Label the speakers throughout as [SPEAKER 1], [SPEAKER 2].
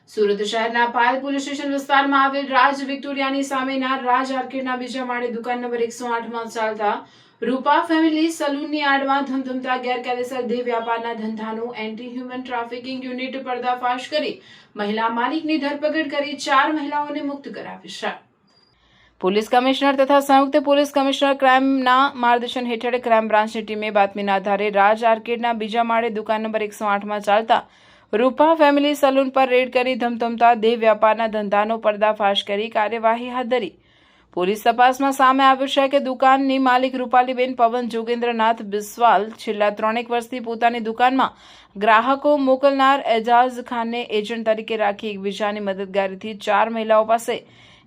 [SPEAKER 1] સુરત શહેરના પાલ police station વિસ્તારમાં આવેલ રાજ વિક્ટોરિયાની સામેના રાજ આર્કેડના બીજા માળે દુકાન નંબર 108માં ચાલતા રૂપા ફેમિલી સલૂનની આડમાં ધમધમતા ગેરકાયદેસર દેહ વ્યાપારના ધંધાનું એન્ટી હ્યુમન ટ્રાફિકિંગ યુનિટ પર્દાફાશ કરી મહિલા માલિકની ધરપકડ કરી 4 મહિલાઓને મુક્ત કરાવી છે। પોલીસ કમિશનર તથા સંયુક્ત પોલીસ કમિશનર ક્રાઇમના માર્ગદર્શન હેઠળ ક્રાઇમ બ્રાન્ચની ટીમે બાતમીના આધારે રાજ આર્કેડના બીજા માળે દુકાન નંબર 108માં ચાલતા રૂપા ફેમિલી સલૂન પર રેડ કરી ધમધમતા દેહ વ્યાપારના ધંધાનો પર્દાફાશ કરી કાર્યવાહી હાથ ધરી। પોલીસ તપાસમાં સામે આવ્યું છે કે દુકાનની માલિક રૂપાલીબેન પવન જોગેન્દ્રનાથ બિસ્વાલ છેલ્લા 3 વર્ષથી પોતાની દુકાનમાં ગ્રાહકો મોકલનાર એજાઝ ખાનને એજન્ટ તરીકે રાખી એકબીજાની મદદગારીથી 4 મહિલાઓ પાસે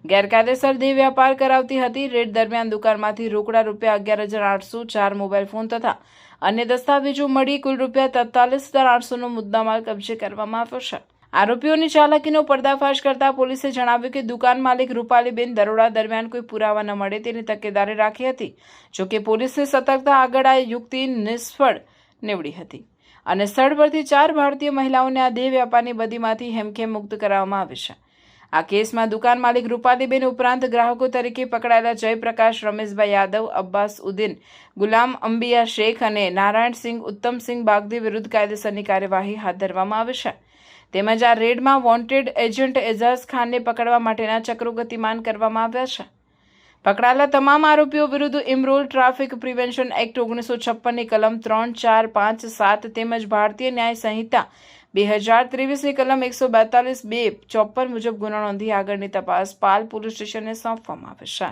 [SPEAKER 1] ગેરકાયદેસર દેહ વ્યાપાર કરાવતી હતી। રેડ દરમિયાન દુકાનમાંથી રોકડા ₹11,800, 4 મોબાઈલ ફોન તથા અન્ય દસ્તાવેજો મળી કુલ ₹43,800નો મુદ્દામાલ કબજે કરવામાં આવ્યો છે। આરોપીઓની ચાલાકીનો પર્દાફાશ કરતા પોલીસે જણાવ્યું કે દુકાન માલિક રૂપાલીબેન દરોડા દરમિયાન કોઈ પુરાવા ન મળે તેની તકેદારી રાખી હતી। જોકે પોલીસની સતર્કતા આગળ આ યુક્તિ નિષ્ફળ નીવડી હતી અને સ્થળ પરથી 4 ભારતીય મહિલાઓને આ દેહ વ્યાપારની બદીમાંથી હેમખેમ મુક્ત કરવામાં આવી છે। આ કેસમાં દુકાન માલિક રૂપાલીબેન ઉપરાંત ગ્રાહકો તરીકે પકડાયેલા જયપ્રકાશ રમેશભાઈ યાદવ, અબ્બાસ ઉદ્દીન, ગુલામ અંબિયા શેખ અને નારાયણસિંહ ઉત્તમસિંહ બાગદી વિરુદ્ધ કાયદેસરની કાર્યવાહી હાથ ધરવામાં આવી છે। તેમજ આ રેડમાં વોન્ટેડ એજન્ટ એજાઝ ખાનને પકડવા માટેના ચક્રો ગતિમાન કરવામાં આવ્યા છે। પકડાયેલા તમામ આરોપીઓ વિરુદ્ધ ઇમરોલ ટ્રાફિક પ્રિવેન્શન એક્ટ 1956ની કલમ 3, 4, 5, 7 તેમજ ભારતીય ન્યાય સંહિતા 2023ની કલમ 142(2) 54 મુજબ ગુનો નોંધી આગળની તપાસ પાલ પોલીસ સ્ટેશનને સોંપવામાં આવે છે।